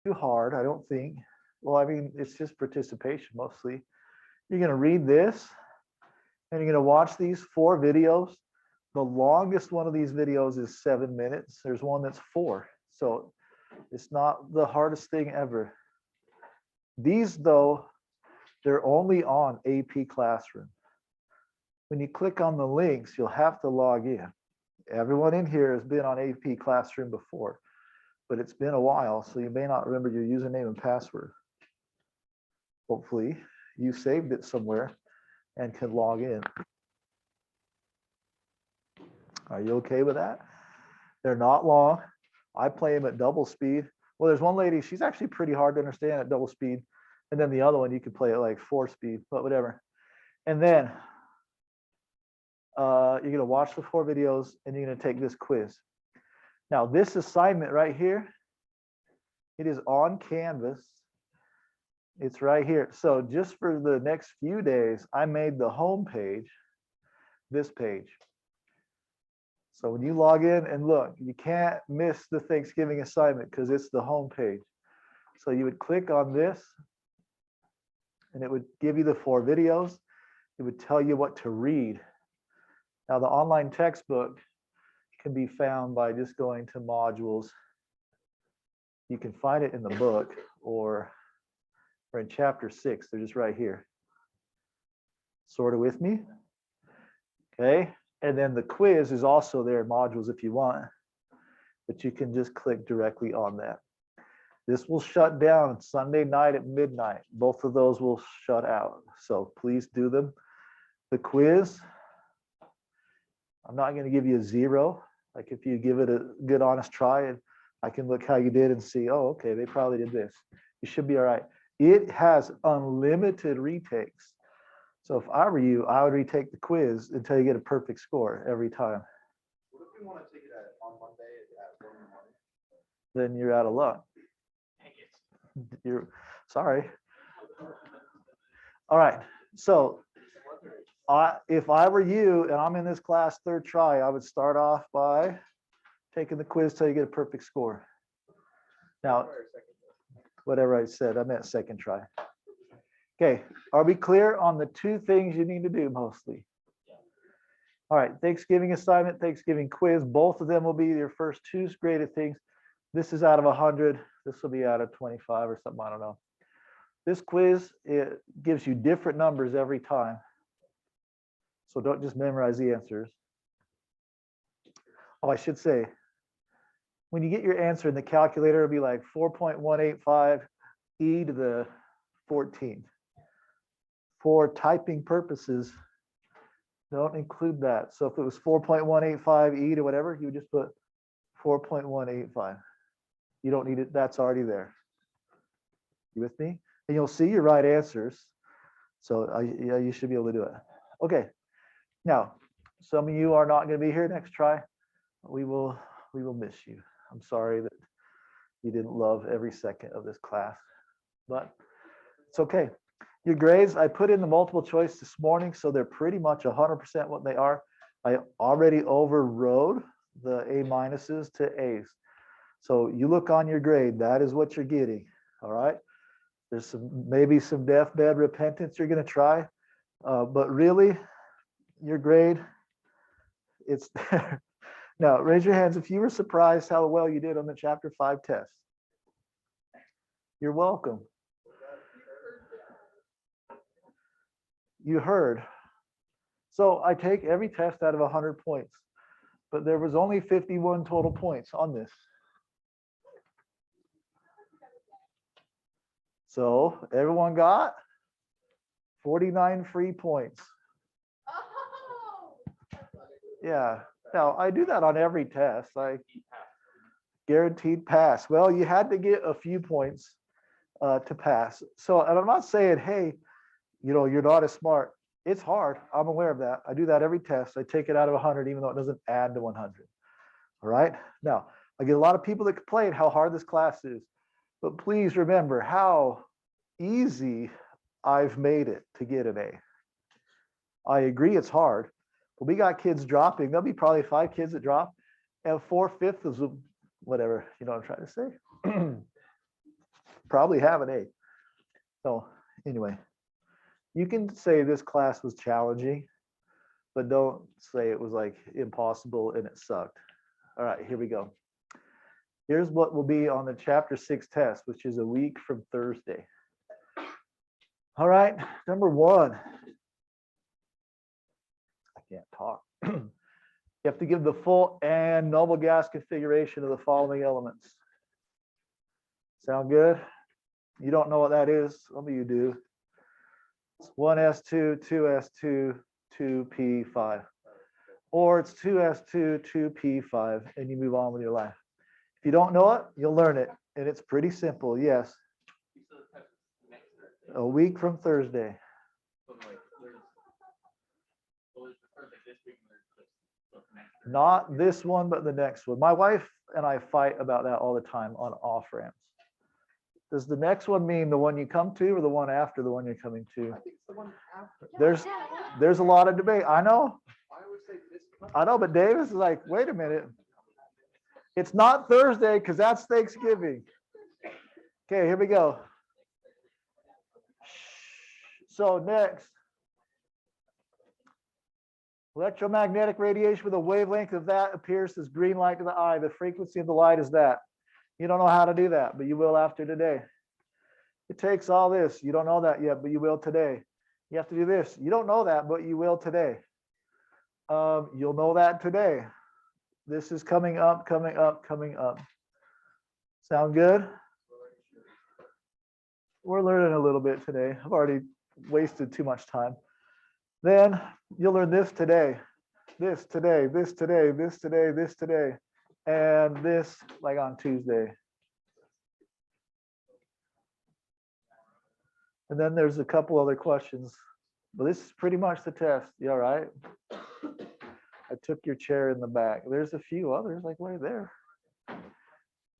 too hard, I don't think. Well, I mean, it's just participation mostly. You're going to read this and you're going to watch these 4 videos. The longest one of these videos is 7 minutes. There's one that's 4. So it's not the hardest thing ever. These, though, they're only on AP Classroom. When you click on the links, you'll have to log in. Everyone in here has been on AP Classroom before, but it's been a while, so you may not remember your username and password. Hopefully, you saved it somewhere and can log in. Are you okay with that? They're not long. I play them at double speed. Well, there's one lady, she's actually pretty hard to understand at double speed. And then the other one, you could play at like 4 speed, but whatever. And then you're going to watch the 4 videos and you're going to take this quiz. Now, this assignment right here, it is on Canvas. It's right here. So just for the next few days, I made the home page this page. So when you log in and look, you can't miss the Thanksgiving assignment because it's the home page. So you would click on this and it would give you the 4 videos. It would tell you what to read. Now the online textbook can be found by just going to modules. You can find it in the book or in chapter 6. They're just right here. Sort of with me? Okay. And then the quiz is also there in modules if you want, but you can just click directly on that. This will shut down Sunday night at midnight. Both of those will shut out. So please do them. The quiz, I'm not going to give you a 0. Like if you give it a good honest try and I can look how you did and see, oh, okay, they probably did this. You should be all right. It has unlimited retakes. So if I were you, I would retake the quiz until you get a perfect score every time. What if we want to take it on Monday at 1 in the morning? Then you're out of luck. You're sorry. All right. So if I were you and I'm in this class 3rd try, I would start off by taking the quiz till you get a perfect score. Now, whatever I said, I meant 2nd try. Okay, are we clear on the 2 things you need to do mostly? All right, Thanksgiving assignment, Thanksgiving quiz, both of them will be your first 2 graded things. This is out of 100. This will be out of 25 or something, I don't know. This quiz, it gives you different numbers every time. So don't just memorize the answers. Oh, I should say, when you get your answer in the calculator, it'll be like 4.185 e to the 14th. For typing purposes, don't include that. So if it was 4.185 e to whatever, you would just put 4.185. You don't need it. That's already there. You with me? And you'll see your right answers. So yeah, you should be able to do it. Okay. Now, some of you are not going to be here next try. We will miss you. I'm sorry that you didn't love every second of this class, but it's okay. Your grades, I put in the multiple choice this morning, so they're pretty much 100% what they are. I already overrode the A minuses to A's. So you look on your grade, that is what you're getting. All right. There's maybe some deathbed repentance you're going to try, but really, your grade, it's there. Now, raise your hands if you were surprised how well you did on the chapter 5 test. You're welcome. You heard. So I take every test out of 100 points, but there was only 51 total points on this. So everyone got 49 free points. Yeah. Now I do that on every test. I guaranteed pass. Well, you had to get a few points to pass. So, and I'm not saying, hey, you know, you're not as smart. It's hard. I'm aware of that. I do that every test. I take it out of 100, even though it doesn't add to 100. All right. Now, I get a lot of people that complain how hard this class is, but please remember how easy I've made it to get an A. I agree it's hard, but we got kids dropping. There'll be probably 5 kids that drop, and 4/5 is whatever, you know what I'm trying to say. probably have an A. So anyway, you can say this class was challenging, but don't say it was like impossible and it sucked. All right, here we go. Here's what will be on the chapter 6 test, which is a week from Thursday. All right, number 1. I can't talk. You have to give the full and noble gas configuration of the following elements. Sound good? You don't know what that is. Some of you do. It's 1s2, 2s2, 2p5. Or it's 2s2, 2p5, and you move on with your life. If you don't know it, you'll learn it. And it's pretty simple. Yes. A week from Thursday. Not this one, but the next one. My wife and I fight about that all the time on off ramps. Does the next one mean the one you come to or the one after the one you're coming to? I think it's the one after. There's a lot of debate. I know. I always say this. I know, but Davis is like, wait a minute. It's not Thursday because that's Thanksgiving. Okay, here we go. So next, electromagnetic radiation with a wavelength of that appears as green light to the eye. The frequency of the light is that. You don't know how to do that, but you will after today. It takes all this. You don't know that yet, but you will today. You have to do this. You don't know that, but you will today. You'll know that today. This is coming up, coming up, coming up. Sound good? We're learning a little bit today. I've already wasted too much time. Then you'll learn this today, this today, this today, this today, this today, and this like on Tuesday. And then there's a couple other questions, but this is pretty much the test. You all right? I took your chair in the back. There's a few others like right there.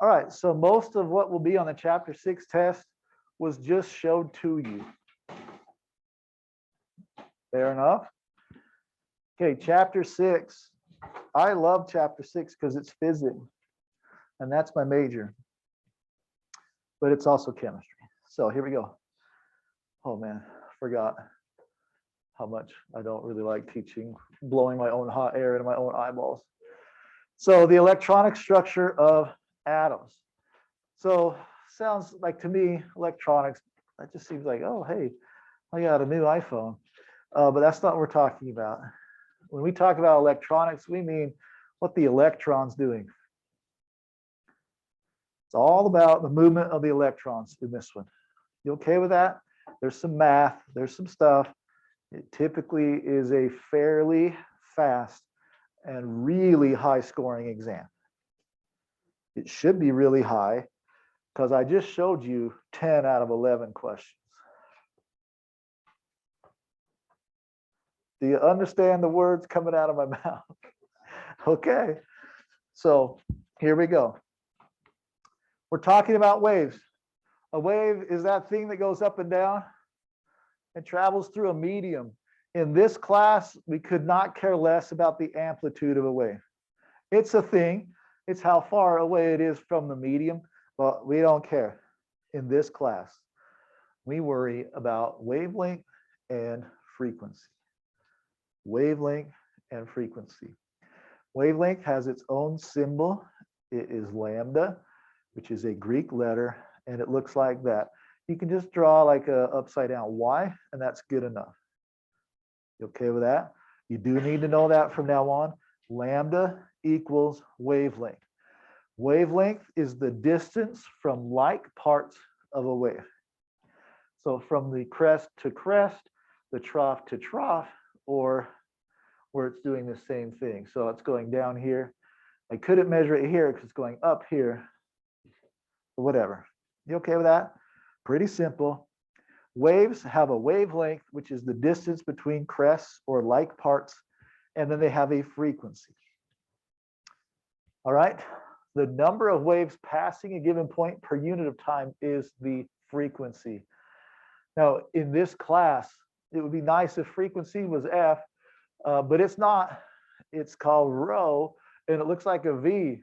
All right, so most of what will be on the chapter 6 test was just showed to you. Fair enough. Okay, chapter 6. I love chapter 6 because it's physics, and that's my major. But it's also chemistry. So here we go. Oh man, forgot how much I don't really like teaching, blowing my own hot air into my own eyeballs. So the electronic structure of atoms. So sounds like to me, electronics, that just seems like, oh, hey, I got a new iPhone. But that's not what we're talking about. When we talk about electronics, we mean what the electron's doing. It's all about the movement of the electrons in this one. You okay with that? There's some math, there's some stuff. It typically is a fairly fast and really high scoring exam. It should be really high because I just showed you 10 out of 11 questions. Do you understand the words coming out of my mouth? Okay, so here we go. We're talking about waves. A wave is that thing that goes up and down and travels through a medium. In this class, we could not care less about the amplitude of a wave. It's a thing. It's how far away it is from the medium, but we don't care. In this class, we worry about wavelength and frequency. Wavelength and frequency. Wavelength has its own symbol. It is lambda, which is a Greek letter, and it looks like that. You can just draw like a upside down Y, and that's good enough. You okay with that? You do need to know that from now on. Lambda equals wavelength. Wavelength is the distance from like parts of a wave. So from the crest to crest, the trough to trough, or where it's doing the same thing. So it's going down here. I couldn't measure it here because it's going up here, or whatever. You okay with that? Pretty simple. Waves have a wavelength, which is the distance between crests or like parts, and then they have a frequency. All right. The number of waves passing a given point per unit of time is the frequency. Now, in this class, it would be nice if frequency was F, but it's not. It's called rho, and it looks like a V.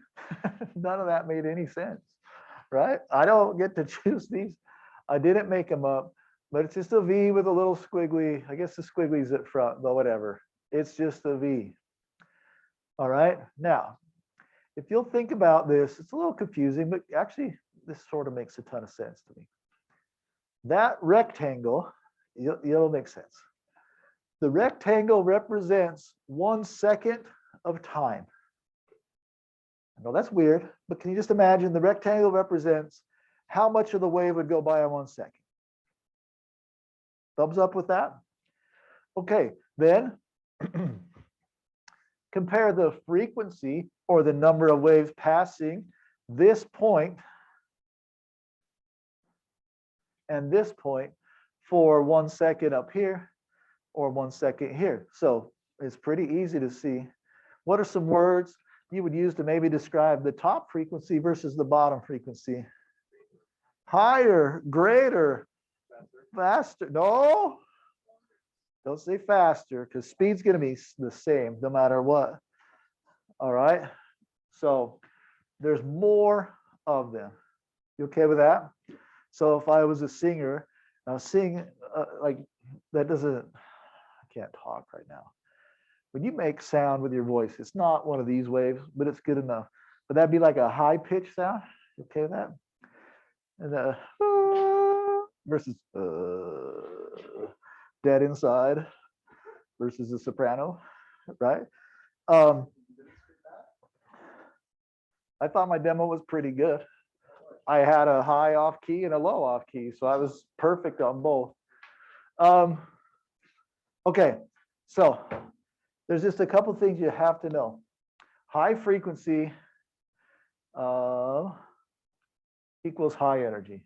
None of that made any sense. right? I don't get to choose these. I didn't make them up, but it's just a V with a little squiggly. I guess the squiggly's at front, but whatever. It's just a V. All right. Now, if you'll think about this, it's a little confusing, but actually this sort of makes a ton of sense to me. That rectangle, it'll make sense. The rectangle represents 1 second of time. I know that's weird, but can you just imagine the rectangle represents how much of the wave would go by in 1 second? Thumbs up with that? Okay, then compare the frequency or the number of waves passing this point and this point for 1 second up here or 1 second here. So it's pretty easy to see. What are some words you would use to maybe describe the top frequency versus the bottom frequency? Higher, greater, faster. No, don't say faster because speed's going to be the same no matter what. All right. So there's more of them. You okay with that? So if I was a singer, sing like that doesn't, I can't talk right now. When you make sound with your voice, it's not one of these waves, but it's good enough. But that'd be like a high pitch sound. You okay with that? And versus dead inside versus a soprano, right? I thought my demo was pretty good. I had a high off key and a low off key, so I was perfect on both. Okay, so there's just a couple things you have to know. High frequency equals high energy.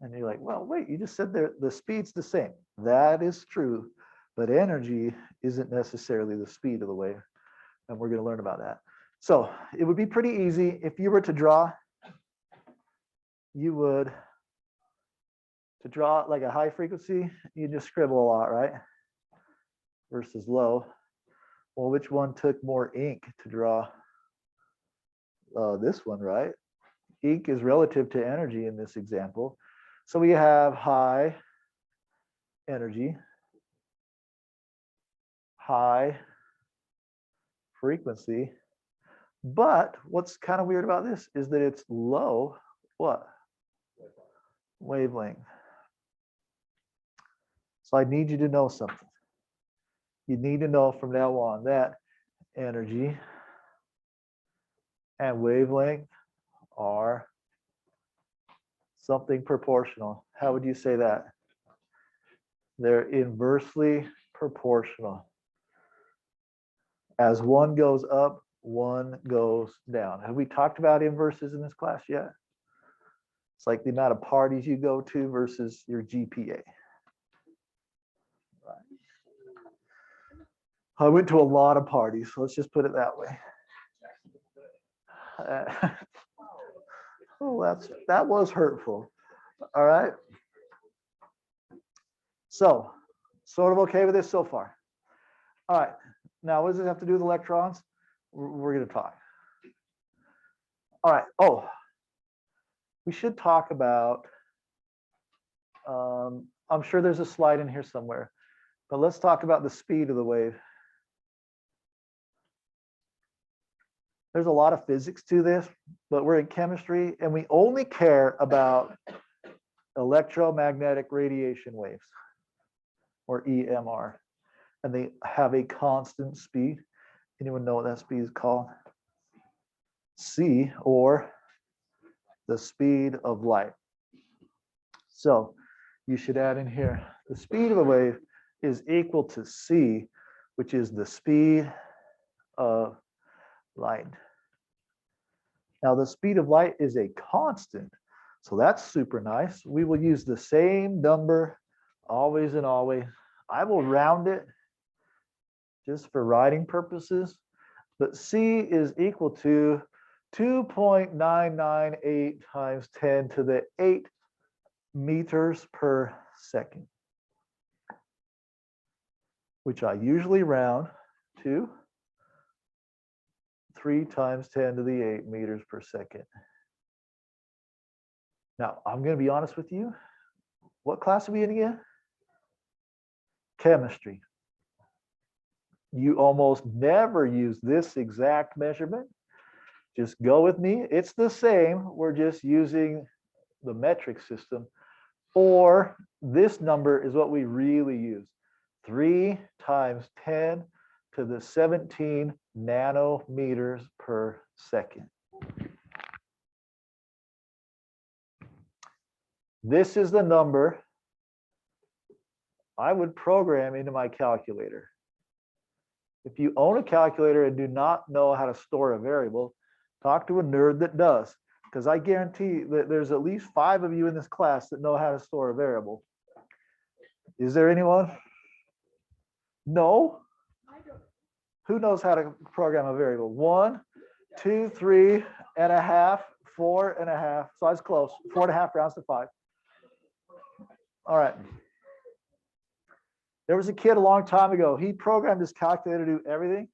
And you're like, well, wait, you just said the speed's the same. That is true, but energy isn't necessarily the speed of the wave. And we're going to learn about that. So it would be pretty easy if you were to draw, you would, to draw like a high frequency, you just scribble a lot, right? Versus low. Well, which one took more ink to draw? This one, right? Ink is relative to energy in this example. So we have high energy, high frequency, but what's kind of weird about this is that it's low, what? Wavelength. So I need you to know something. You need to know from now on that energy and wavelength are something proportional. How would you say that? They're inversely proportional. As one goes up, one goes down. Have we talked about inverses in this class yet? It's like the amount of parties you go to versus your GPA. Right. I went to a lot of parties, so let's just put it that way. Oh, that was hurtful. All right. So, sort of okay with this so far. All right. Now, what does it have to do with electrons? We're going to talk. All right. Oh, we should talk about, I'm sure there's a slide in here somewhere, but let's talk about the speed of the wave. There's a lot of physics to this, but we're in chemistry and we only care about electromagnetic radiation waves, or EMR, and they have a constant speed. Anyone know what that speed is called? C, or the speed of light. So you should add in here, the speed of a wave is equal to C, which is the speed of light. Now the speed of light is a constant, so that's super nice. We will use the same number always and always. I will round it just for writing purposes, but C is equal to 2.998 times 10 to the 8 meters per second, which I usually round to 3 times 10 to the 8 meters per second. Now, I'm going to be honest with you. What class are we in again? Chemistry. You almost never use this exact measurement. Just go with me. It's the same. We're just using the metric system. Or this number is what we really use. 3 times 10 to the 17 nanometers per second. This is the number I would program into my calculator. If you own a calculator and do not know how to store a variable, talk to a nerd that does, because I guarantee that there's at least 5 of you in this class that know how to store a variable. Is there anyone? No? Who knows how to program a variable? 1, 2, 3 and a half, 4 and a half. So I was close. 4 and a half rounds to 5. All right. There was a kid a long time ago. He programmed his calculator to do everything.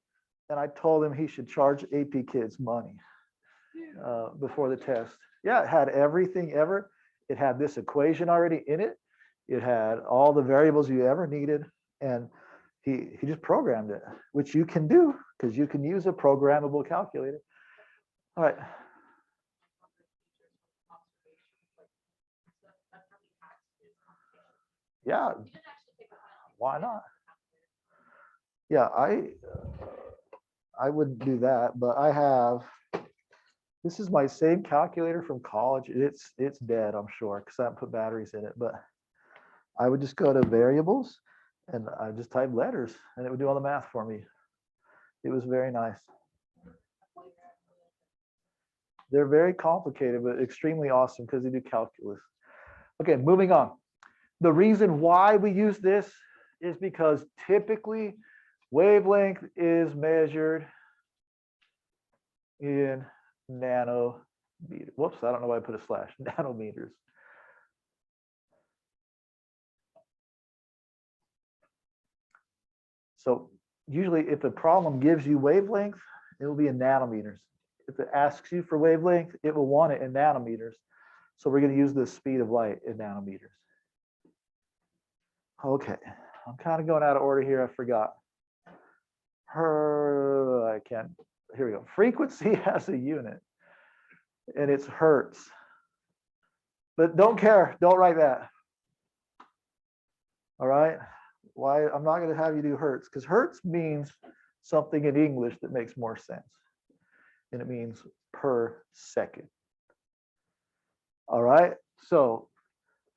And I told him he should charge AP kids money before the test. Yeah, it had everything ever. It had this equation already in it. It had all the variables you ever needed. And he just programmed it, which you can do because you can use a programmable calculator. All right. Yeah, why not? Yeah, I wouldn't do that, but I have, this is my same calculator from college. It's dead, I'm sure, because I haven't put batteries in it, but I would just go to variables and I just type letters and it would do all the math for me. It was very nice. They're very complicated, but extremely awesome because they do calculus. Okay, moving on. The reason why we use this is because typically wavelength is measured in nanometers. Whoops, I don't know why I put a slash. Nanometers. So usually if a problem gives you wavelength, it will be in nanometers. If it asks you for wavelength, it will want it in nanometers. So we're going to use the speed of light in nanometers. Okay, I'm kind of going out of order here. I forgot. I can't. Here we go. Frequency has a unit, and it's hertz. But don't care. Don't write that. All right. Why? I'm not going to have you do hertz because hertz means something in English that makes more sense, and it means per second. All right. So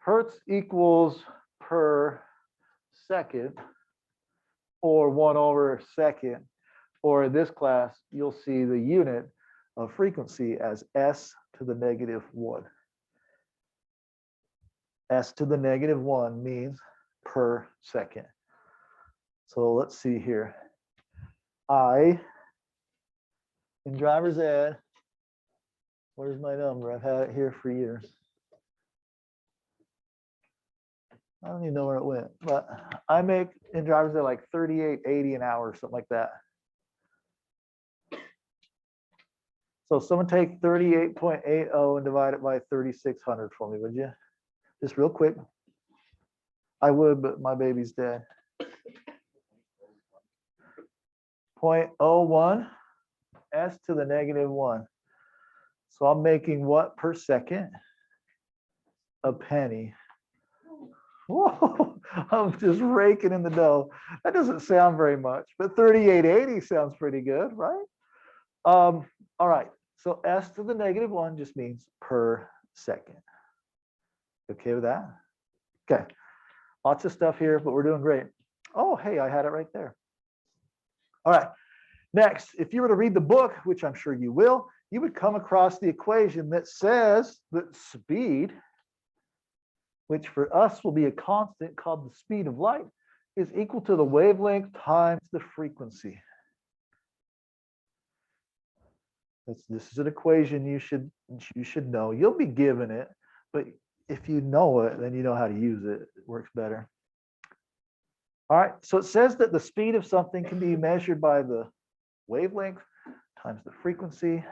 hertz equals per second, or 1/2 or in this class, you'll see the unit of frequency as s to the -1. S to the -1 means per second. So let's see here. I, in driver's ed, where's my number? I've had it here for years. I don't even know where it went, but I make in drivers at like 38.80 an hour or something like that. So someone take 38.80 and divide it by 3,600 for me, would you? Just real quick. I would, but my baby's dead. 0.01 s to the -1. So I'm making what per second? A penny. Whoa, I'm just raking in the dough. That doesn't sound very much, but 38.80 sounds pretty good, right? All right, so s to the -1 just means per second. Okay with that? Okay, lots of stuff here, but we're doing great. Oh, hey, I had it right there. All right, next, if you were to read the book, which I'm sure you will, you would come across the equation that says that speed, which for us will be a constant called the speed of light, is equal to the wavelength times the frequency. This is an equation you should know. You'll be given it, but if you know it, then you know how to use it. It works better. All right, so it says that the speed of something can be measured by the wavelength times the frequency.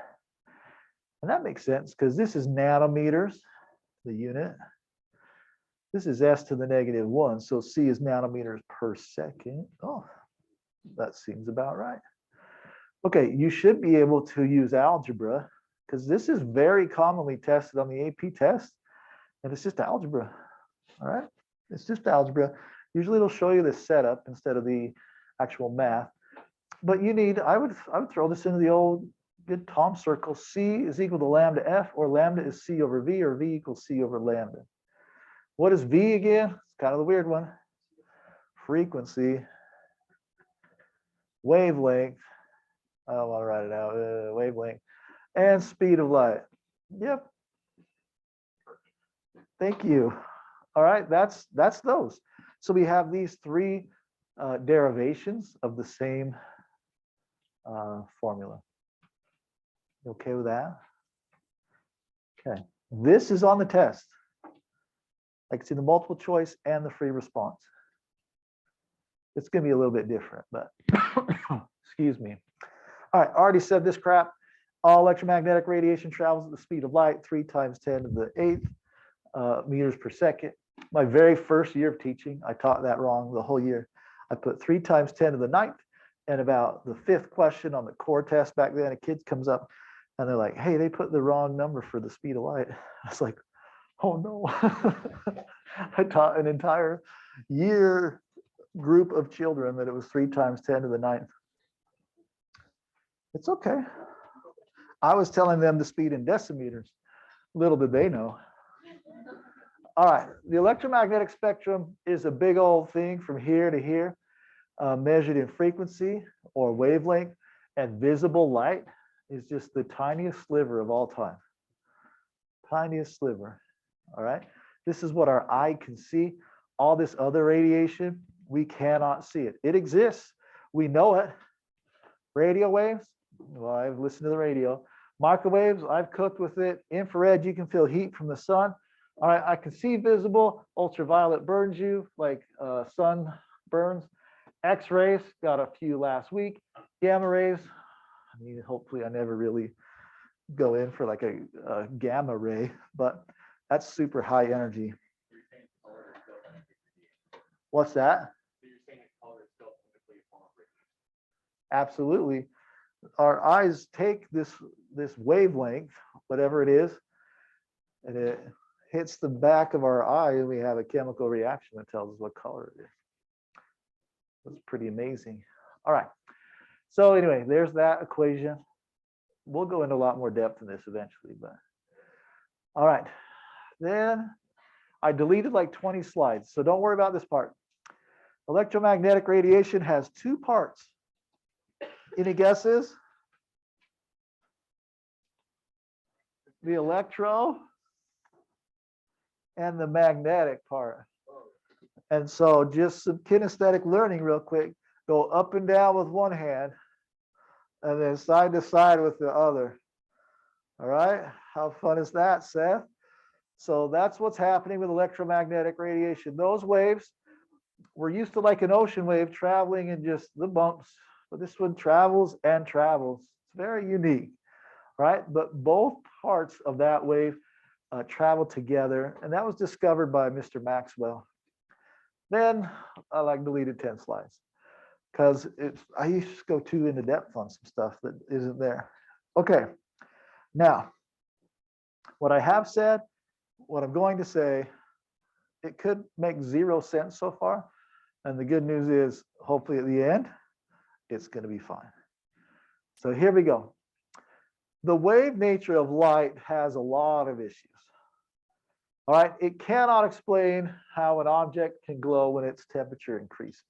And that makes sense because this is nanometers, the unit. This is S to the -1, so C is nanometers per second. Oh, that seems about right. Okay, you should be able to use algebra because this is very commonly tested on the AP test, and it's just algebra. All right, it's just algebra. Usually it'll show you the setup instead of the actual math. But you need, I would throw this into the old good Tom circle. C is equal to lambda F, or lambda is C over V, or V equals C over lambda. What is V again? It's kind of the weird one. Frequency, wavelength. I don't want to write it out. Wavelength and speed of light. Yep. Thank you. All right, that's those. So we have these three derivations of the same formula. You okay with that? Okay. This is on the test. I can see the multiple choice and the free response. It's going to be a little bit different, but excuse me. All right, I already said this crap. All electromagnetic radiation travels at the speed of light, 3 × 10⁸ meters per second. My very first year of teaching, I taught that wrong the whole year. I put 3 × 10⁹, and about the 5th question on the core test back then, a kid comes up and they're like, hey, they put the wrong number for the speed of light. I was like, oh no. I taught an entire year group of children that it was 3 × 10⁹. It's okay. I was telling them the speed in decimeters. Little did they know. All right, the electromagnetic spectrum is a big old thing from here to here, measured in frequency or wavelength, and visible light is just the tiniest sliver of all time. Tiniest sliver. All right, this is what our eye can see. All this other radiation, we cannot see it. It exists. We know it. Radio waves, well, I've listened to the radio. Microwaves, I've cooked with it. Infrared, you can feel heat from the sun. All right, I can see visible. Ultraviolet burns you like sun burns. X-rays, got a few last week. Gamma rays, I mean, hopefully I never really go in for like a gamma ray, but that's super high energy. What's that? Absolutely. Our eyes take this wavelength, whatever it is, and it hits the back of our eye, and we have a chemical reaction that tells us what color it is. That's pretty amazing. All right. So anyway, there's that equation. We'll go into a lot more depth in this eventually, but all right. Then I deleted like 20 slides, so don't worry about this part. Electromagnetic radiation has 2 parts. Any guesses? The electro and the magnetic part. And so just some kinesthetic learning real quick. Go up and down with one hand and then side to side with the other. All right, how fun is that, Seth? So that's what's happening with electromagnetic radiation. Those waves, we're used to like an ocean wave traveling in just the bumps, but this one travels and travels. It's very unique, right? But both parts of that wave travel together, and that was discovered by Mr. Maxwell. Then I like deleted 10 slides because I used to go too into depth on some stuff that isn't there. Okay, now what I have said, what I'm going to say, it could make 0 sense so far, and the good news is hopefully at the end it's going to be fine. So here we go. The wave nature of light has a lot of issues. All right, it cannot explain how an object can glow when its temperature increases.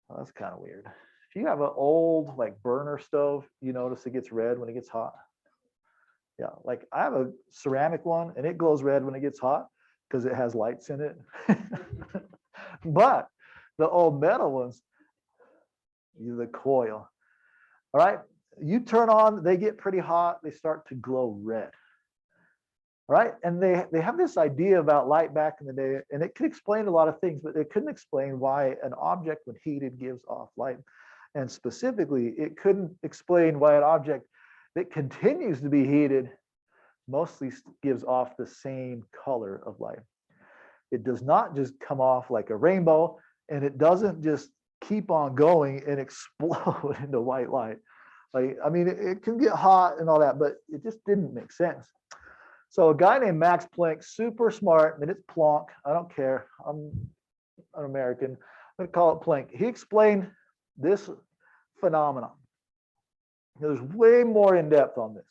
Well, that's kind of weird. If you have an old like burner stove, you notice it gets red when it gets hot. Yeah, like I have a ceramic one and it glows red when it gets hot because it has lights in it. But the old metal ones, the coil. All right, you turn on, they get pretty hot, they start to glow red. All right, and they have this idea about light back in the day, and it could explain a lot of things, but it couldn't explain why an object when heated gives off light. And specifically, it couldn't explain why an object that continues to be heated mostly gives off the same color of light. It does not just come off like a rainbow, and it doesn't just keep on going and explode into white light. Like, I mean, it can get hot and all that, but it just didn't make sense. So a guy named Max Planck, super smart, and it's Planck, I don't care, I'm an American, I'm gonna call it Planck. He explained this phenomenon. There's way more in depth on this.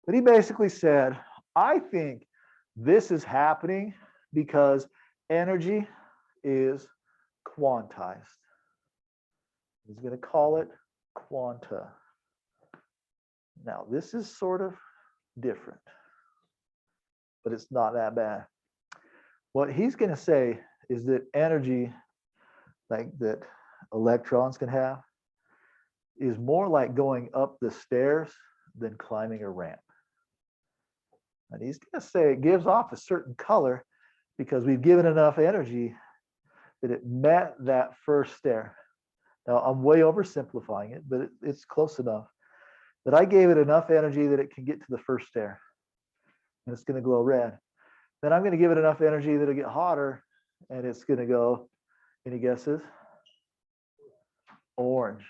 But he basically said, I think this is happening because energy is quantized. He's going to call it quanta. Now, this is sort of different, but it's not that bad. What he's going to say is that energy, like that electrons can have, is more like going up the stairs than climbing a ramp. And he's going to say it gives off a certain color because we've given enough energy that it met that first stair. Now, I'm way oversimplifying it, but it's close enough that I gave it enough energy that it can get to the first stair, and it's going to glow red. Then I'm going to give it enough energy that it'll get hotter, and it's going to go, any guesses? Orange.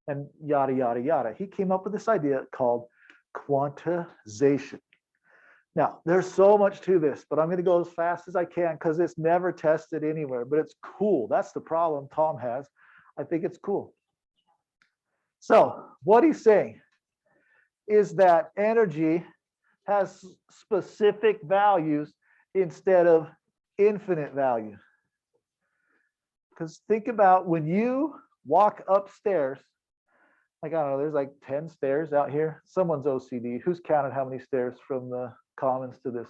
And yada, yada, yada. He came up with this idea called quantization. Now, there's so much to this, but I'm going to go as fast as I can because it's never tested anywhere, but it's cool. That's the problem Tom has. I think it's cool. So what he's saying is that energy has specific values instead of infinite values. Because think about when you walk upstairs, like, I don't know, there's like 10 stairs out here. Someone's OCD. Who's counted how many stairs from the commons to this?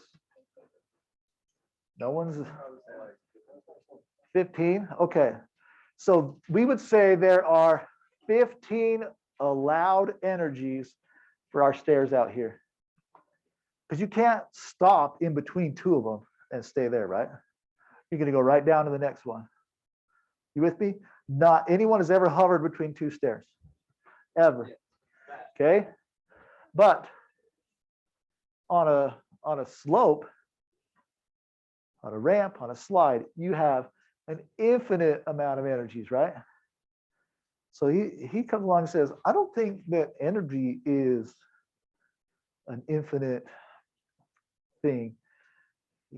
No one's 15? Okay. So we would say there are 15 allowed energies for our stairs out here. Because you can't stop in between two of them and stay there, right? You're going to go right down to the next one. You with me? Not anyone has ever hovered between two stairs. Ever. Okay? But on a slope, on a ramp, on a slide, you have an infinite amount of energies, right? So he comes along and says, I don't think that energy is an infinite thing.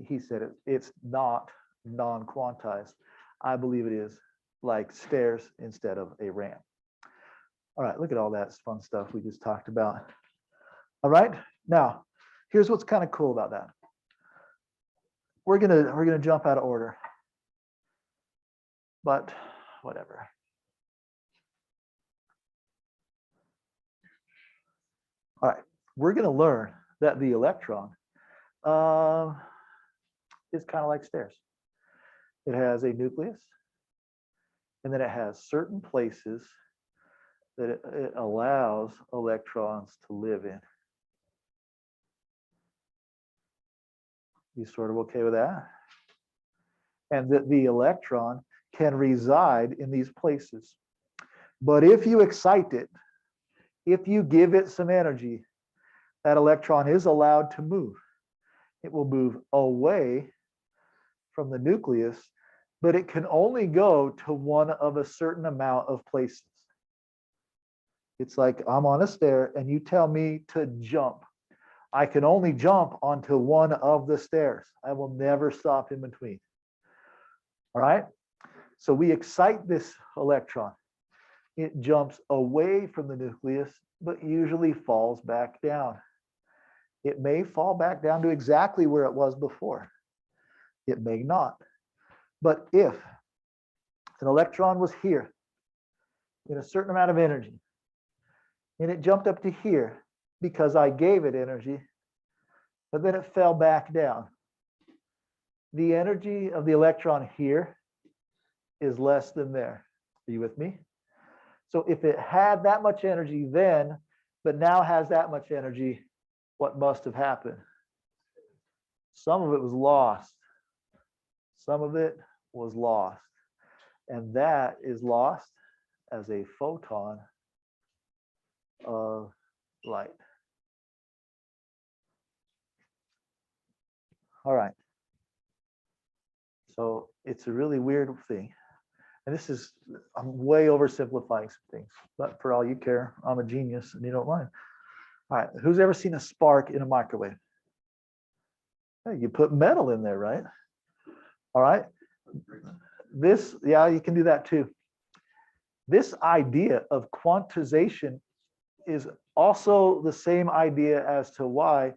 He said it's not non-quantized. I believe it is like stairs instead of a ramp. All right, look at all that fun stuff we just talked about. All right, now here's what's kind of cool about that. We're gonna jump out of order, but whatever. All right, we're gonna learn that the electron is kind of like stairs. It has a nucleus, and then it has certain places that it allows electrons to live in. You sort of okay with that? And that the electron can reside in these places. But if you excite it, if you give it some energy, that electron is allowed to move. It will move away from the nucleus, but it can only go to one of a certain amount of places. It's like I'm on a stair and you tell me to jump. I can only jump onto one of the stairs. I will never stop in between. All right? So we excite this electron. It jumps away from the nucleus, but usually falls back down. It may fall back down to exactly where it was before. It may not. But if an electron was here in a certain amount of energy, and it jumped up to here because I gave it energy, but then it fell back down, the energy of the electron here is less than there. Are you with me? So if it had that much energy then, but now has that much energy, what must have happened? Some of it was lost. Some of it was lost. And that is lost as a photon of light. All right. So it's a really weird thing. And this is, I'm way oversimplifying some things, but for all you care, I'm a genius and you don't mind. All right, who's ever seen a spark in a microwave? Hey, you put metal in there, right? All right. This, yeah, you can do that too. This idea of quantization is also the same idea as to why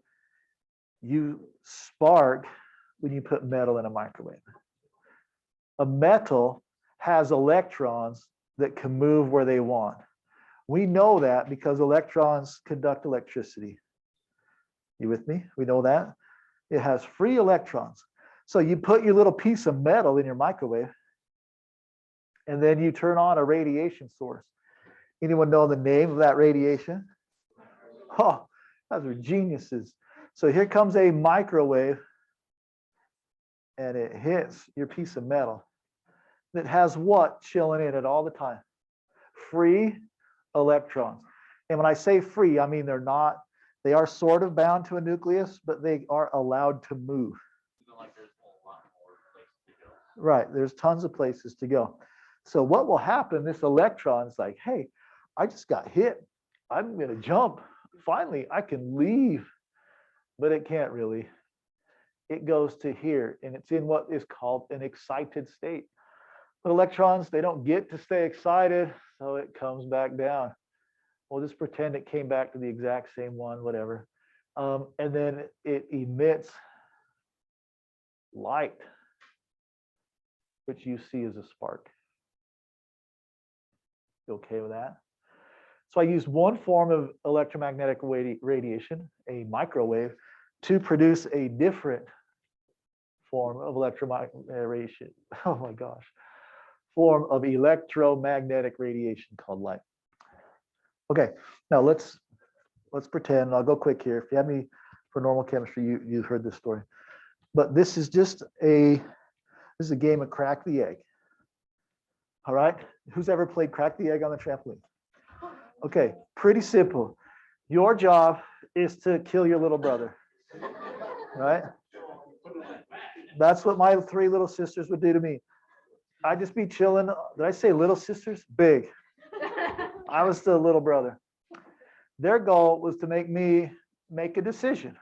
you spark when you put metal in a microwave. A metal has electrons that can move where they want. We know that because electrons conduct electricity. You with me? We know that. It has free electrons. So you put your little piece of metal in your microwave, and then you turn on a radiation source. Anyone know the name of that radiation? Oh, those are geniuses. So here comes a microwave, and it hits your piece of metal that has what chilling in it all the time? Free electrons. And when I say free, I mean they are sort of bound to a nucleus, but they are allowed to move. Right, there's tons of places to go. So what will happen, this electron's like, hey, I just got hit. I'm gonna jump. Finally, I can leave. But it can't really. It goes to here, and it's in what is called an excited state. But electrons, they don't get to stay excited, so it comes back down. We'll just pretend it came back to the exact same one, whatever. And then it emits light, which you see as a spark. You okay with that? So I used one form of electromagnetic radiation, a microwave, to produce a different form of electromagnetic radiation. Oh my gosh. Form of electromagnetic radiation called light. Okay, now let's pretend, I'll go quick here. If you have me for normal chemistry, you've heard this story. But this is just this is a game of crack the egg. All right, who's ever played crack the egg on the trampoline? Okay, pretty simple. Your job is to kill your little brother, right? That's what my 3 little sisters would do to me. I'd just be chilling. Did I say little sisters? Big. I was the little brother. Their goal was to make me make a decision.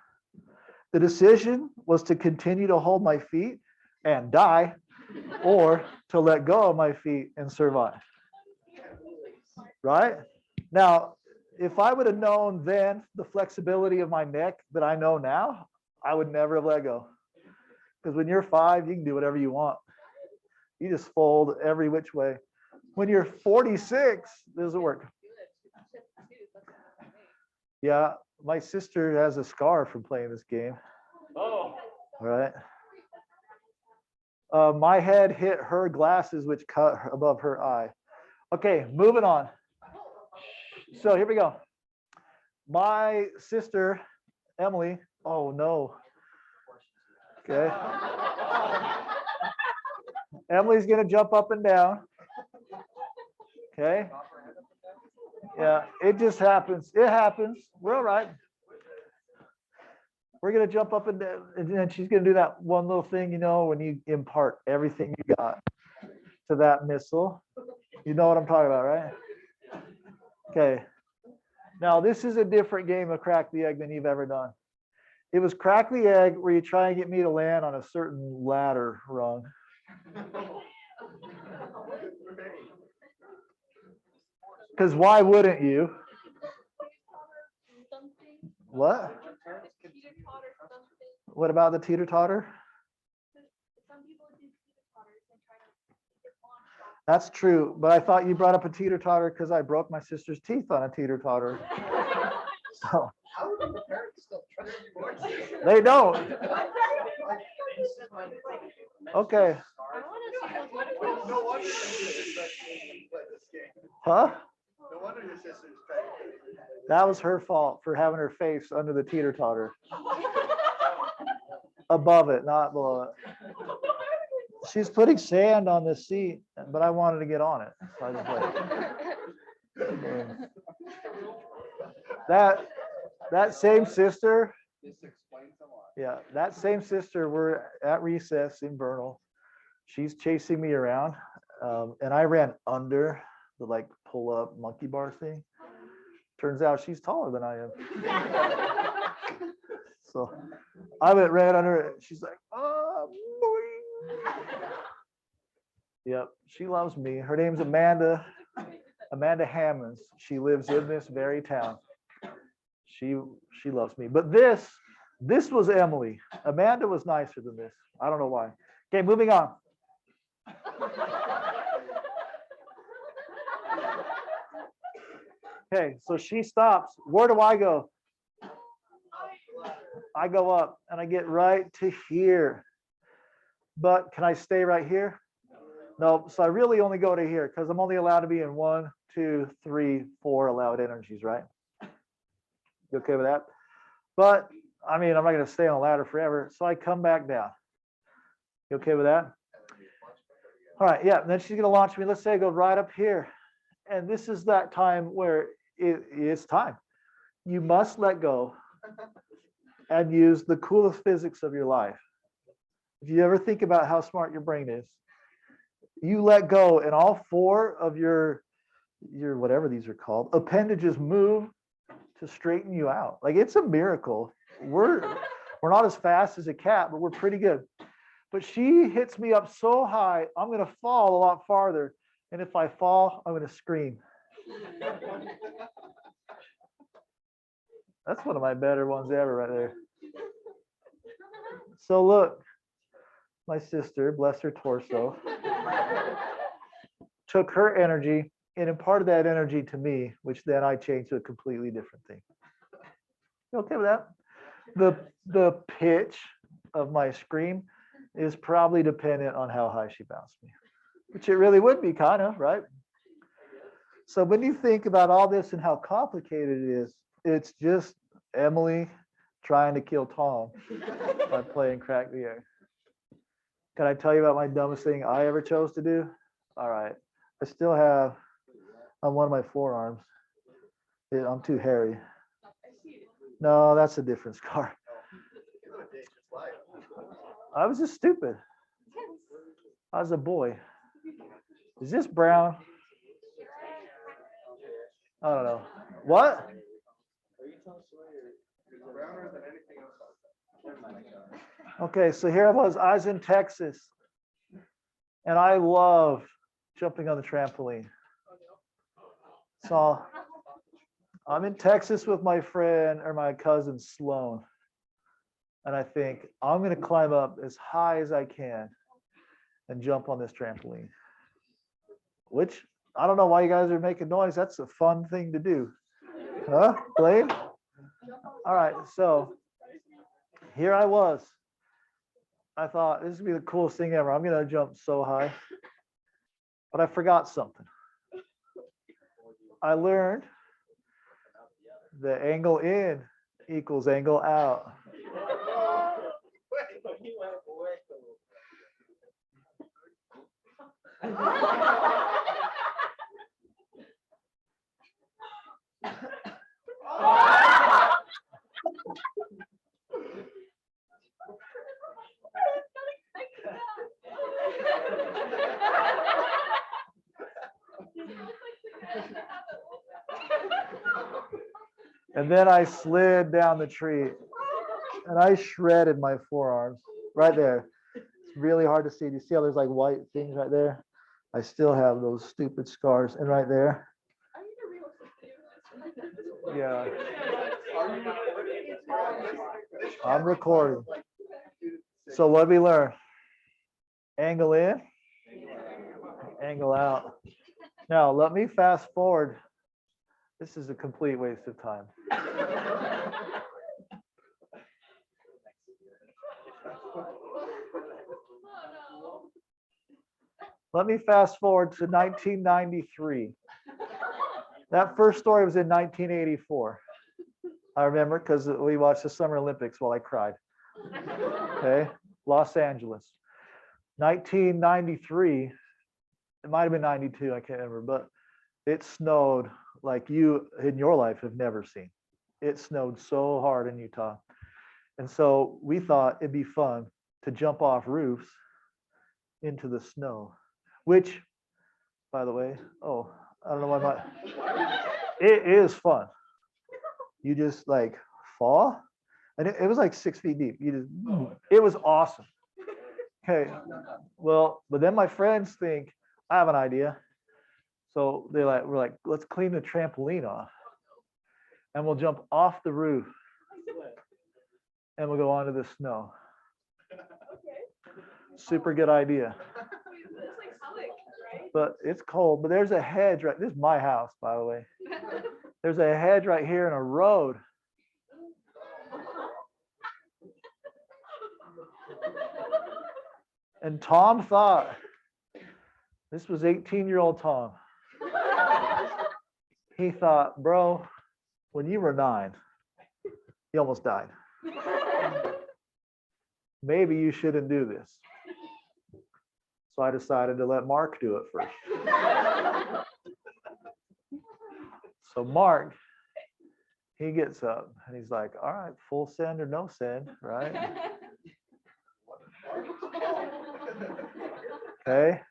The decision was to continue to hold my feet and die, or to let go of my feet and survive. Right? Now, if I would have known then the flexibility of my neck that I know now, I would never have let go. Because when you're 5, you can do whatever you want. You just fold every which way. When you're 46, it doesn't work. Yeah, my sister has a scar from playing this game. Oh. All right. My head hit her glasses, which cut above her eye. Okay, moving on. So here we go. My sister, Emily, oh no. Okay. Emily's gonna jump up and down. Okay. Yeah, it just happens. It happens. We're all right. We're gonna jump up and down, and then she's gonna do that one little thing, you know, when you impart everything you got to that missile. You know what I'm talking about, right? Okay. Now this is a different game of crack the egg than you've ever done. It was crack the egg where you try and get me to land on a certain ladder rung. Because why wouldn't you? What? What about the teeter-totter? That's true, but I thought you brought up a teeter-totter because I broke my sister's teeth on a teeter-totter. So they don't. Okay. Huh? No wonder your sister's trying to. That was her fault for having her face under the teeter-totter. Above it, not below it. She's putting sand on the seat, but I wanted to get on it. So I just That same sister, This explains a lot. yeah, that same sister, we're at recess in Vernal. She's chasing me around, and I ran under the like pull up monkey bar thing. Turns out she's taller than I am. So I went ran under it. She's like, oh, boing. Yep, she loves me. Her name's Amanda Hammonds. She lives in this very town. She loves me. But this was Emily. Amanda was nicer than this. I don't know why. Okay, moving on. Okay, so she stops. Where do I go? I go up and I get right to here. But can I stay right here? No, so I really only go to here because I'm only allowed to be in 1, 2, 3, 4 allowed energies, right? You okay with that? But I mean, I'm not going to stay on a ladder forever. So I come back down. You okay with that? All right, yeah. And then she's going to launch me. Let's say I go right up here. And this is that time where it's time. You must let go and use the coolest physics of your life. If you ever think about how smart your brain is, you let go and all 4 of your whatever these are called, appendages move to straighten you out. Like it's a miracle. We're not as fast as a cat, but we're pretty good. But she hits me up so high, I'm going to fall a lot farther. And if I fall, I'm going to scream. That's one of my better ones ever right there. So look, my sister, bless her torso, took her energy and imparted that energy to me, which then I changed to a completely different thing. You okay with that? The pitch of my scream is probably dependent on how high she bounced me, which it really would be kind of, right? So when you think about all this and how complicated it is, it's just Emily trying to kill Tom by playing Crack the Egg. Can I tell you about my dumbest thing I ever chose to do? All right. I still have on one of my forearms. I'm too hairy. No, that's a different scar. I was just stupid. I was a boy. Is this brown? I don't know. What? Okay, so here I was in Texas, and I love jumping on the trampoline. So I'm in Texas with my friend or my cousin Sloan, and I think I'm going to climb up as high as I can and jump on this trampoline, which I don't know why you guys are making noise. That's a fun thing to do. Huh, Blaine? All right, so here I was. I thought this would be the coolest thing ever. I'm going to jump so high. But I forgot something. I learned the angle in equals angle out. And then I slid down the tree and I shredded my forearms right there. It's really hard to see. Do you see how there's like white things right there? I still have those stupid scars. And right there. Yeah. I'm recording. So what did we learn? Angle in, angle out. Now let me fast forward. This is a complete waste of time. Let me fast forward to 1993. That first story was in 1984. I remember because we watched the Summer Olympics while I cried. Okay, Los Angeles. 1993, it might have been 92, I can't remember, but it snowed like you in your life have never seen. It snowed so hard in Utah. And so we thought it'd be fun to jump off roofs into the snow, which, by the way, oh, I don't know why my, it is fun. You just like fall, and it was like 6 feet deep. You just, it was awesome. Okay, well, but then my friends think I have an idea. So we're like, let's clean the trampoline off, and we'll jump off the roof, and we'll go onto the snow. Super good idea. But it's cold. But there's a hedge right. This is my house, by the way. There's a hedge right here and a road. And Tom thought, this was 18-year-old Tom. He thought, bro, when you were 9, you almost died. Maybe you shouldn't do this. So I decided to let Mark do it first. So Mark, he gets up and he's like, all right, full send or no send, right? Okay.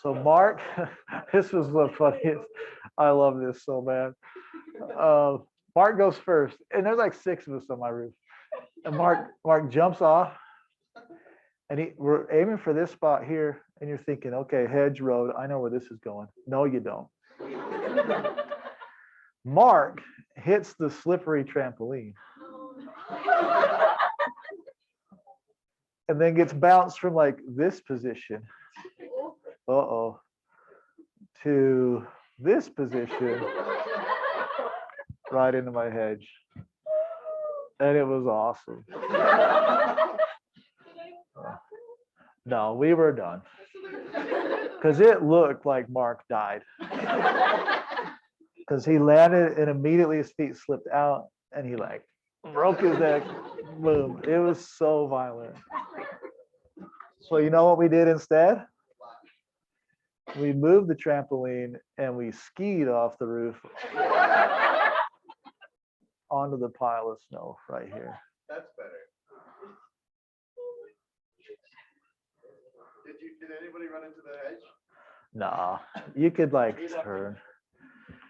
So Mark, this was the funniest. I love this so bad. Mark goes first, and there's like 6 of us on my roof. And Mark jumps off, and we're aiming for this spot here, and you're thinking, okay, hedge road, I know where this is going. No, you don't. Mark hits the slippery trampoline. And then gets bounced from like this position, to this position, right into my hedge. And it was awesome. No, we were done. Because it looked like Mark died. Because he landed and immediately his feet slipped out and he like broke his neck. Boom. It was so violent. So you know what we did instead? We moved the trampoline and we skied off the roof onto the pile of snow right here. That's better. Did anybody run into the hedge? Nah, you could like turn.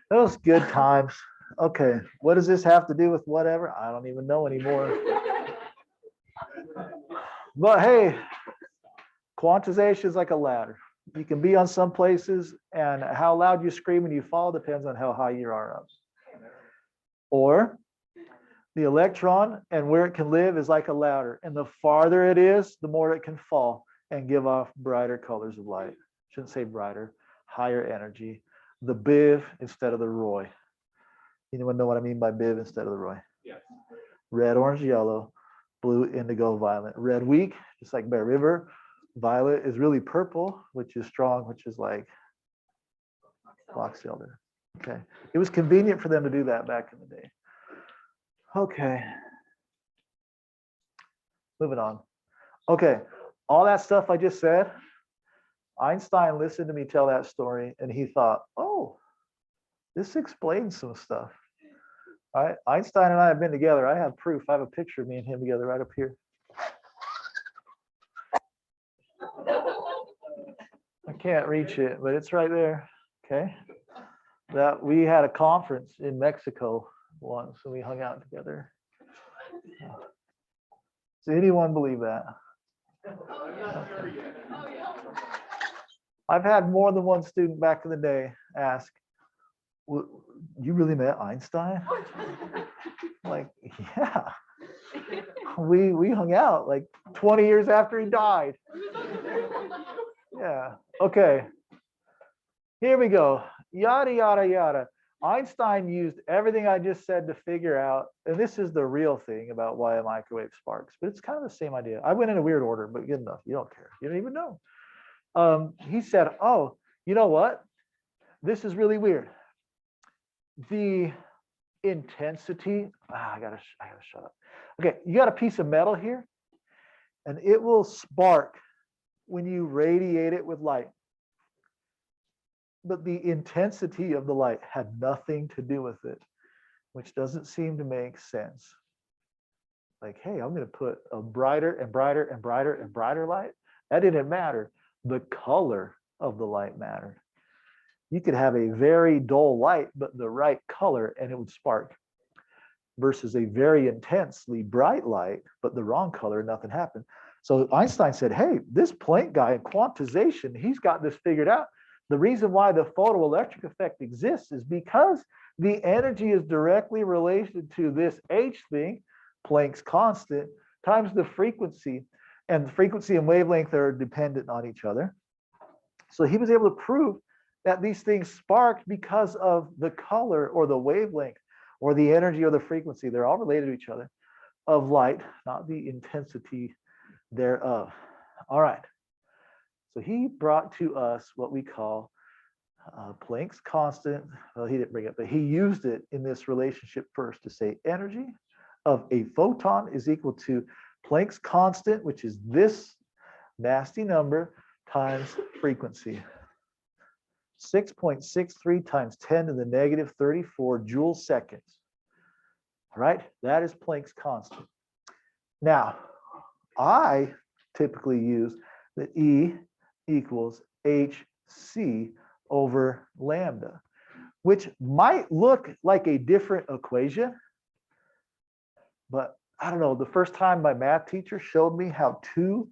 Those good times. Okay, what does this have to do with whatever? I don't even know anymore. But hey, quantization is like a ladder. You can be on some places, and how loud you scream when you fall depends on how high you are up. Or the electron and where it can live is like a ladder, and the farther it is, the more it can fall and give off brighter colors of light. Shouldn't say brighter, higher energy. The BIV instead of the ROY. Anyone know what I mean by BIV instead of the ROY? Yes. Red, orange, yellow, blue, indigo, violet. Red weak, just like Bear River. Violet is really purple, which is strong, which is like box elder. Okay. It was convenient for them to do that back in the day. Okay. Moving on. Okay. All that stuff I just said, Einstein listened to me tell that story and he thought, oh, this explains some stuff. All right. Einstein and I have been together. I have proof. I have a picture of me and him together right up here. I can't reach it, but it's right there. Okay. That we had a conference in Mexico once and we hung out together. Does anyone believe that? Okay. I've had more than one student back in the day ask, well, you really met Einstein? I'm like, yeah. We hung out like 20 years after he died. Yeah. Okay. Here we go. Yada, yada, yada. Einstein used everything I just said to figure out, and this is the real thing about why a microwave sparks, but it's kind of the same idea. I went in a weird order, but good enough. You don't care. You don't even know. He said, oh, you know what? This is really weird. The intensity, I gotta shut up. Okay, you got a piece of metal here, and it will spark when you radiate it with light. but the intensity of the light had nothing to do with it, which doesn't seem to make sense. Like, hey, I'm going to put a brighter and brighter and brighter and brighter light. That didn't matter. The color of the light mattered. You could have a very dull light, but the right color, and it would spark, versus a very intensely bright light, but the wrong color, nothing happened. So Einstein said, hey, this Planck guy in quantization, he's got this figured out. The reason why the photoelectric effect exists is because the energy is directly related to this H thing, Planck's constant, times the frequency. And the frequency and wavelength are dependent on each other. So he was able to prove that these things sparked because of the color or the wavelength or the energy or the frequency. They're all related to each other of light, not the intensity thereof. All right. So he brought to us what we call Planck's constant. Well, he didn't bring it, but he used it in this relationship first to say energy of a photon is equal to Planck's constant, which is this nasty number, times frequency. 6.63 times 10 to the negative 34 joule seconds. All right, that is Planck's constant. Now, I typically use that E equals hc over lambda, which might look like a different equation, but I don't know, the first time my math teacher showed me how two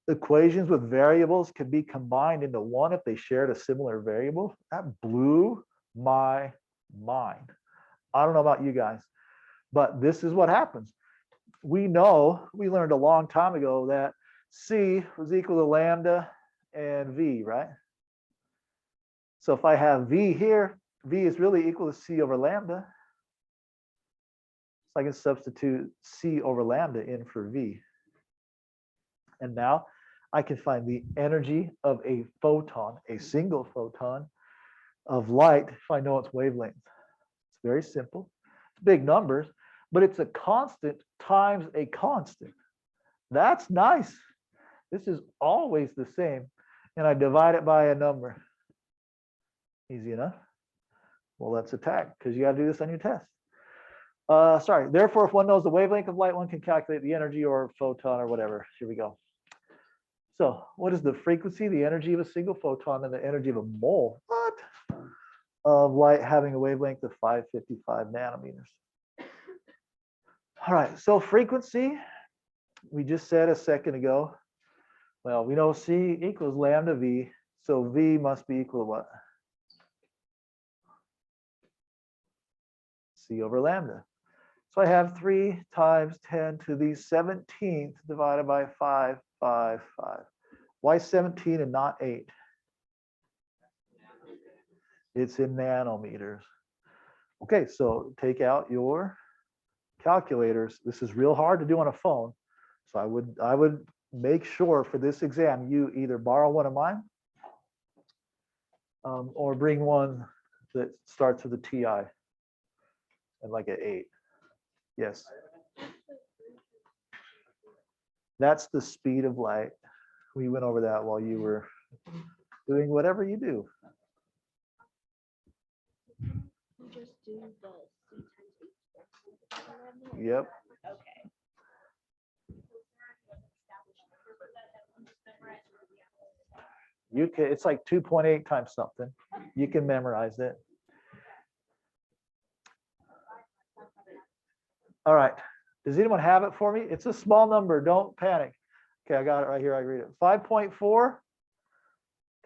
equations with variables can be combined into one if they shared a similar variable, that blew my mind. I don't know about you guys, but this is what happens. We know, we learned a long time ago that C was equal to lambda and V, right? So if I have V here, V is really equal to C over lambda. So I can substitute C over lambda in for V. And now I can find the energy of a photon, a single photon of light, if I know its wavelength. It's very simple. It's big numbers, but it's a constant times a constant. That's nice. This is always the same. And I divide it by a number. Easy enough. Well, let's attack, because you got to do this on your test. Sorry. Therefore, if one knows the wavelength of light, one can calculate the energy or photon or whatever. Here we go. So what is the frequency, the energy of a single photon, and the energy of a mole of light having a wavelength of 555 nanometers? All right, so frequency, we just said a second ago, well, we know C equals lambda V, so V must be equal to what? C over lambda. So I have 3 times 10 to the 17th divided by 555. Why 17 and not 8? It's in nanometers. Okay, so take out your calculators. This is real hard to do on a phone. So I would make sure for this exam you either borrow one of mine or bring one that starts with a TI and like an 8. Yes. That's the speed of light. We went over that while you were doing whatever you do. Just do the C times H. Yep. Okay. You can, it's like 2.8 times something. You can memorize it. All right. Does anyone have it for me? It's a small number. Don't panic. Okay, I got it right here. I read it. 5.4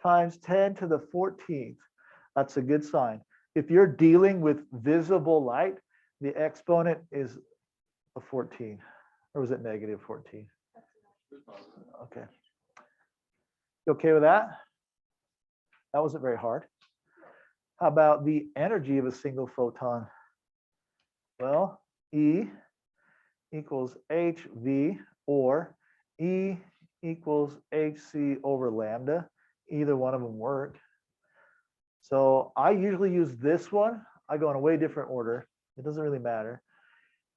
times 10 to the 14th. That's a good sign. If you're dealing with visible light, the exponent is a 14. Or was it negative 14? Okay. You okay with that? That wasn't very hard. How about the energy of a single photon? Well, E equals HV or E equals HC over lambda. Either one of them work. So I usually use this one. I go in a way different order. It doesn't really matter.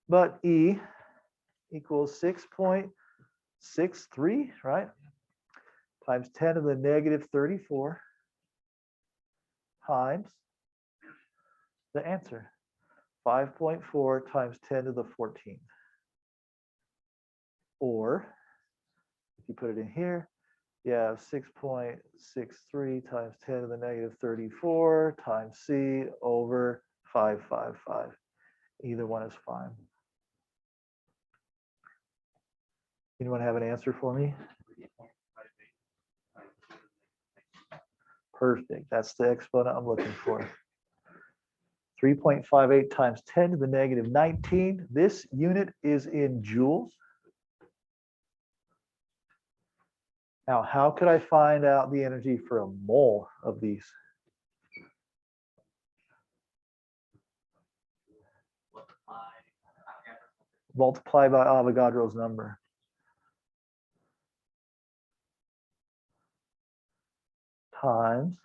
But E equals 6.63, right? Times 10 to the negative 34. times the answer, 5.4 times 10 to the 14th. Or if you put it in here, you have 6.63 times 10 to the negative 34 times C over 555. Either one is fine. Anyone have an answer for me? Perfect. That's the exponent I'm looking for. 3.58 times 10 to the negative 19. This unit is in joules. Now, how could I find out the energy for a mole of these? Multiply by Avogadro's number. Times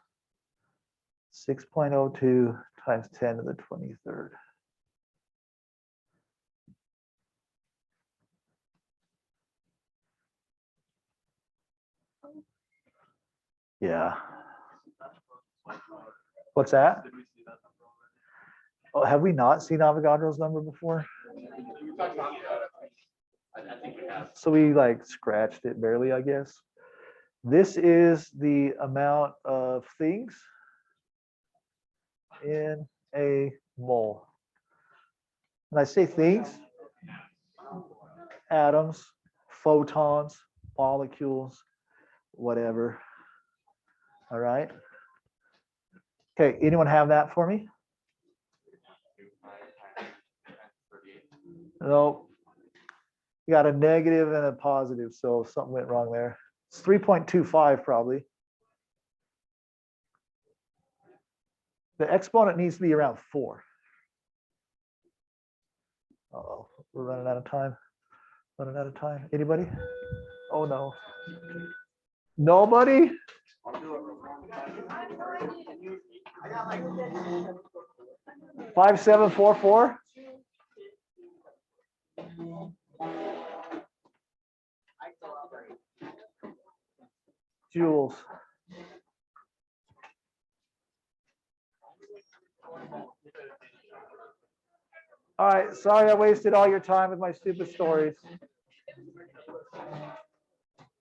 6.02 times 10 to the 23rd. Yeah. What's that? Oh, have we not seen Avogadro's number before? So we like scratched it barely, I guess. This is the amount of things in a mole. When I say things, atoms, photons, molecules, whatever. All right. Okay, anyone have that for me? No. You got a negative and a positive, so something went wrong there. It's 3.25 probably. The exponent needs to be around 4. Uh-oh, we're running out of time. Running out of time. Anybody? Oh no. Nobody? 5744? Joules. All right, sorry I wasted all your time with my stupid stories.